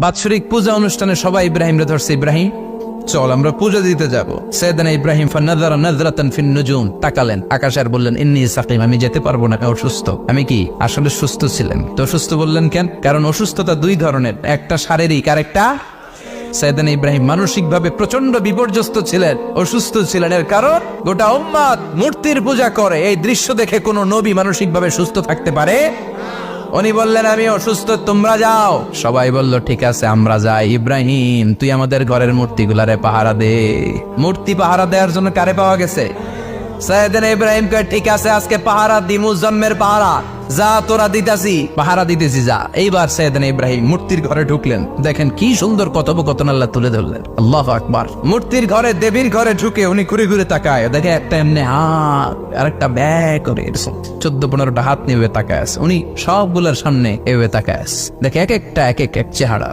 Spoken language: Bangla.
বাৎসরিক পূজা অনুষ্ঠানে সবাই ইব্রাহিম রে ধরছে, ইব্রাহিম চল আমরা পূজা দিতে যাব। সাইয়েদনা ইব্রাহিম ফানাযারা নাযরাতান ফিন নুজুম, তাকালেন আকাশে আর বললেন ইন্নী সাকিম, আমি যেতে পারবো না, অসুস্থ। আমি কি আসলে সুস্থ ছিলেন? তো অসুস্থ বললেন কেন? কারণ অসুস্থতা দুই ধরনের, একটা শারীরিক আর একটা সাইয়েদনা ইব্রাহিম মানসিকভাবে প্রচন্ড বিপর্যস্ত ছিলেন, অসুস্থ ছিলেন। এর কারণ গোটা উম্মাত মূর্তির পূজা করে, এই দৃশ্য দেখে কোনো নবী মানসিকভাবে সুস্থ থাকতে পারে? উনি বললেন আমি অসুস্থ, তোমরা যাও। সবাই বলল ঠিক আছে আমরা যাই। ইব্রাহিম তুই আমাদের ঘরের মূর্তিগুলারে পাহারা দে। মূর্তি পাহারা দেওয়ার জন্য কারে পাওয়া গেছে? সাইয়েদনা ইব্রাহিম কয় ঠিক আছে আজকে পাহারা দি, মুজাম্মের পাহারা, যা তোরা দিতাছি, পাহারা দিতেছি যা। এইবার সাইয়েদনা ইব্রাহিম মূর্তির ঘরে ঢুকলেন, দেখেন কি সুন্দর কথোপকথন আল্লাহ তুলে ধরলেন। আল্লাহু আকবার। মূর্তির ঘরে, দেবীর ঘরে ঢুকে উনি ঘুরে ঘুরে তাকায়, দেখে একটা এমনি হাত আর একটা ব্যাগ করে 14-15টা হাত নিয়ে তাকায় আছে। উনি সবগুলোর সামনে এভাবে তাকায় আছে, দেখে এক একটা এক এক চেহারা।